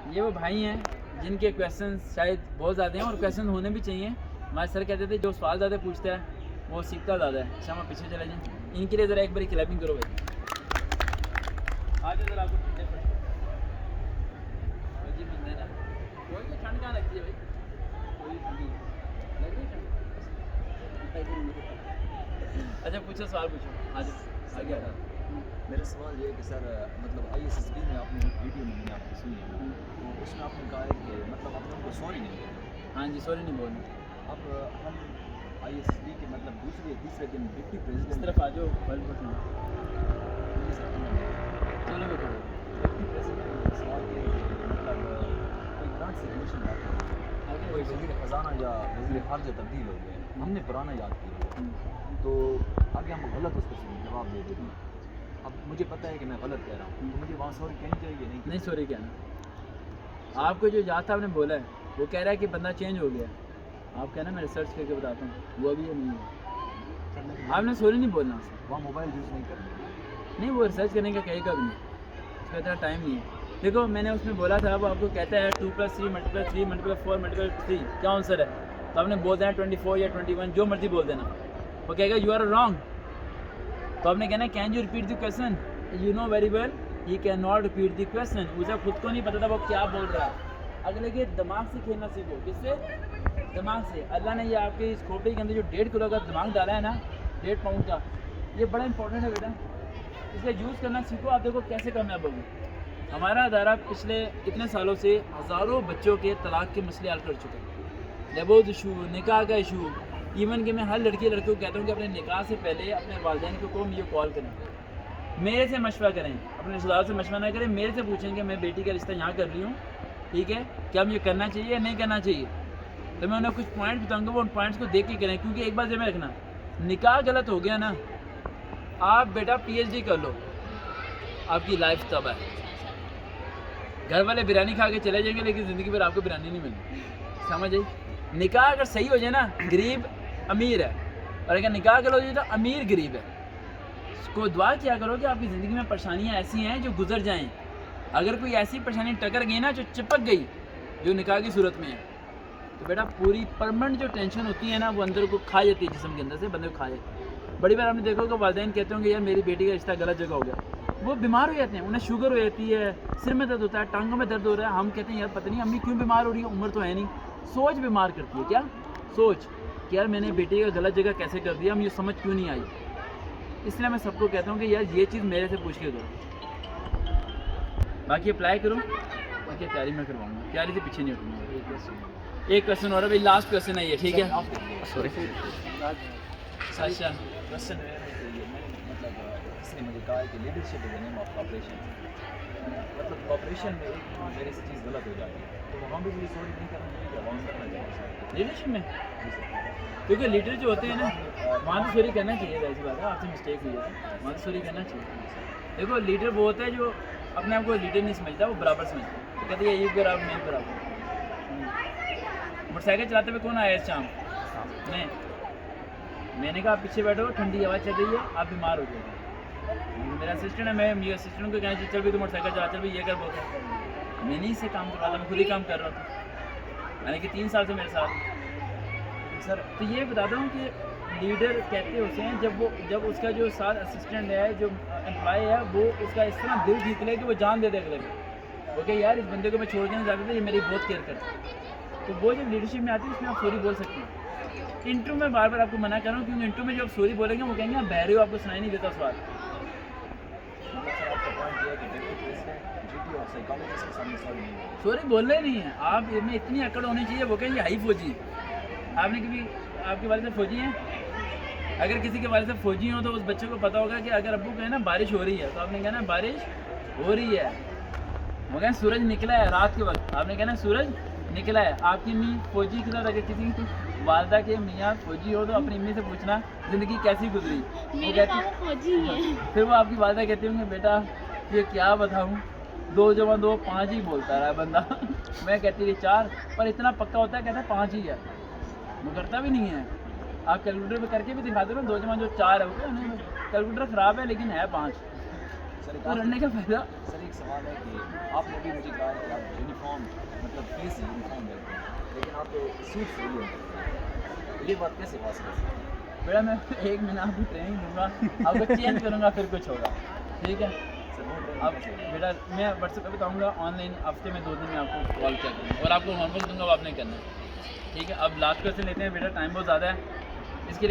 ये वो भाई हैं जिनके क्वेश्चन शायद बहुत ज़्यादा हैं और क्वेश्चन होने भी चाहिए। हमारे सर कहते थे जो सवाल ज़्यादा पूछता है वो सीखता ज़्यादा है। अच्छा हम पीछे चले जाएँ, इनके लिए ज़रा एक बारी क्लैपिंग करो भाई। आज ज़रा आपको ठंडे पड़े जी बंदे ना कोई भी ठंड कहाँ लगती है भाई, कोई ठंडी लग रही है ठंड। अच्छा पूछो, सवाल पूछो। आज आगे आ रहा। मेरा सवाल ये है कि सर मतलब ISSB में आपने एक वीडियो में मैंने आपकी सुनी है, तो उसमें आपने कहा है कि मतलब आपने उनको सॉरी नहीं बोला। हाँ जी, सॉरी नहीं बोलना। अब हम ISSB के मतलब तीसरे दिन डिप्टी इस प्रेसिडेंट तरफ आ जाओ, फल पसंद चलो मैं करो। डिप्टी प्रेसिडेंट का सवाल ये है कि मतलब कोई ग्रांट से कमीशन बात है, आगे कोई वज़ीर ख़जाना या वज़ीर ख़ारजा तब्दील हो गए, हमने पुराना याद किया, तो आगे हम गलत उसको जवाब दे देते हैं। अब मुझे पता है कि मैं गलत कह रहा हूँ, तो मुझे वहाँ सॉरी कहनी चाहिए नहीं? नहीं सॉरी कहना। आपको जो याद था आपने बोला है, वो कह रहा है कि बंदा चेंज हो गया। आप कहना मैं रिसर्च करके बताता हूँ, वो अभी ये नहीं है। आपने सॉरी नहीं बोलना उससे। वहाँ मोबाइल यूज़ नहीं करना। नहीं, वो रिसर्च करने का कहेगा भी नहीं, उसका इतना टाइम नहीं है। देखो मैंने उसमें बोला था, वो आपको कहता है 2 + 3 × 3 × 4 × 3 क्या आंसर है, तो आपने बोल देना 24 या 21, जो मर्जी बोल देना। वो कहेगा यू आर रॉन्ग, तो आपने कहना can you repeat the question, you know very well he can not repeat the question. उसे खुद को नहीं पता था वो क्या बोल रहा है। अगले के दिमाग से खेलना सीखो। किससे? दिमाग से। अल्लाह ने ये आपके इस खोपड़ी के अंदर जो 1.5 किलो का दिमाग डाला है ना, 1.5 पाउंड का, ये बड़ा इंपॉर्टेंट है बेटा। इसका यूज़ करना सीखो। आप देखो कैसे कामयाब होगी। हमारा अदारा पिछले इतने सालों से हज़ारों बच्चों के तलाक के मसले हल कर चुके हैं। डिवोर्स इशू, निकाह का इशू, इवन कि मैं हर लड़की लड़कियों को कहता हूँ कि अपने निकाह से पहले अपने वालिदैन को मुझे कॉल करें, मेरे से मशवरा करें, अपने रिश्तेदार से मशवरा ना करें, मेरे से पूछें कि मैं बेटी का रिश्ता यहाँ कर रही हूँ, ठीक है, क्या मुझे करना चाहिए या नहीं करना चाहिए। तो मैं उन्हें कुछ पॉइंट बताऊँगा, वो उन पॉइंट्स को देख के करें। क्योंकि एक बार जब में रखना, निकाह गलत हो गया ना, आप बेटा PhD कर लो, आपकी लाइफ तब है। घर वाले बिरयानी खा के चले जाएंगे, लेकिन ज़िंदगी भर आपको बिरयानी नहीं मिलनी। समझ आई? निकाह अगर सही हो जाए ना, गरीब अमीर है, और अगर निकाह गलत हो जाए तो अमीर गरीब है। इसको दुआ किया करो कि आपकी ज़िंदगी में परेशानियाँ ऐसी हैं जो गुजर जाएं। अगर कोई ऐसी परेशानी टकर गई ना जो चिपक गई, जो निकाह की सूरत में है, तो बेटा पूरी परमानेंट जो टेंशन होती है ना, वो अंदर को खा जाती है, जिस्म के अंदर से बंदे को खा जाती है। बड़ी बार आपने देखा कि वालिदैन कहते होंगे यार मेरी बेटी का रिश्ता गलत जगह हो गया, वो बीमार हो जाते हैं, उन्हें शुगर हो जाती है, सिर में दर्द होता है, टांगों में दर्द हो रहा है। हम कहते हैं यार पता नहीं अम्मी क्यों बीमार हो रही है, उम्र तो है नहीं। सोच बीमार करती है। क्या सोच कि यार मैंने बेटी का गलत जगह कैसे कर दिया, मुझे समझ क्यों नहीं आई। इसलिए मैं सबको कहता हूँ कि यार ये चीज़ मेरे से पूछ के दो, बाकी अप्लाई करो, बाकी तैयारी मैं करवाऊँगा, तैयारी से पीछे नहीं हटूँगा। एक क्वेश्चन और है भाई, लास्ट क्वेश्चन है ये, ठीक है? सॉरी अच्छा क्वेश्चन मतलब इसने मुझे कहा है कि leadership is the name of corporation, मतलब कॉपरेशन में एक मेरे से चीज़ गलत हो जाती है, तो वहाँ भी मुझे सॉरी नहीं करना चाहिए, वहाँ करना चाहिए लीडरशिप में। जी सर। क्योंकि लीडर जो होते हैं ना, वहाँ तो सॉरी करना चाहिए। ऐसी बात है, आपसे मिस्टेक हुई है, वहाँ तो सॉरी करना चाहिए। देखो लीडर वो होता है जो अपने आप को लीडर नहीं समझता, वो बराबर समझता है। तो कहते हैं ये बराबर नहीं बराबर। मोटरसाइकिल चलाते हुए कौन आया इस शाम? मैंने कहा आप पीछे बैठो, ठंडी हवा चल रही है, आप बीमार हो जाएंगे। मेरा असिस्टेंट है, मैं मेरे असिस्टेंट को कहना चाहिए चल भी तो मोटरसाइकिल चला, चल भी ये कर बोलता। मैंने ही से काम करवा था, मैं खुद ही काम कर रहा था, यानी कि 3 साल से मेरे साथ। सर तो ये बताता हूँ कि लीडर कहते होते हैं जब उसका जो साथ असिस्टेंट है, जो एम्प्लॉय है, वो उसका इस तरह दिल जीत ले कि वो जान दे दे अगले को, ओके यार इस बंदे को मैं छोड़ के नहीं जाता था, ये मेरी बहुत केयर करता है। तो वो जब लीडरशिप में आती है उसमें आप सॉरी बोल सकते हैं। इंटरव्यू में बार बार आपको मना कर रहा हूँ, क्योंकि इंटरव्यू में जब सॉरी बोलेंगे वो कहेंगे आप बहरे हो, आपको सुनाई नहीं देता सवाल। सॉरी बोलना ही नहीं है आप, इसमें इतनी अकड़ होनी चाहिए। वो कहेंगे हाई फौजी, आपने कभी आपके वाले से फौजी हैं? अगर किसी के वाले से फौजी हो तो उस बच्चे को पता होगा कि अगर अब्बू कहे ना बारिश हो रही है, तो आपने कहना बारिश हो रही है। वो कहें सूरज निकला है रात के वक्त, आपने कहना सूरज निकला है। आपकी अम्मी फौजी के साथ अगर किसी की वालदा के मियाँ फौजी हो तो अपनी अम्मी से पूछना ज़िंदगी कैसी गुजरी। वो कहती फौजी है। फिर वो आपकी वालदा कहती होंगे बेटा ये क्या बताऊँ, 2 × 2 5 ही बोलता रहा बंदा। मैं कहती रही 4, पर इतना पक्का होता है कहता है 5 ही है, वो करता भी नहीं है। आप कैलकुलेटर पे करके भी दिखा दो ना, 2 × 4 है, वो कैलकुलेटर ख़राब है लेकिन है 5। सर तो लड़ने का फायदा। सर एक सवाल है कि आपने भी मुझे कहा है कि आप यूनिफॉर्म ऑब्वियसली यूनिफॉर्म रहते हैं, लेकिन आप सूट फ्री होते, ये बात कैसे पॉसिबल है? बेटा मैं 1 महीना आपको ट्रेनिंग दूंगा, आपको चेंज करूँगा, फिर कुछ होगा, ठीक है। सर वो ट्रेनिंग अब कैसे होगी? बेटा मैं व्हाट्सएप पे बताऊँगा, ऑनलाइन हफ्ते में 2 दिन में आपको कॉल किया करूँगा और आपको होमवर्क दूंगा, वो आपने करना है, ठीक है। अब लास्ट क्वेश्चन लेते हैं बेटा, टाइम बहुत ज़्यादा है, इसके लिए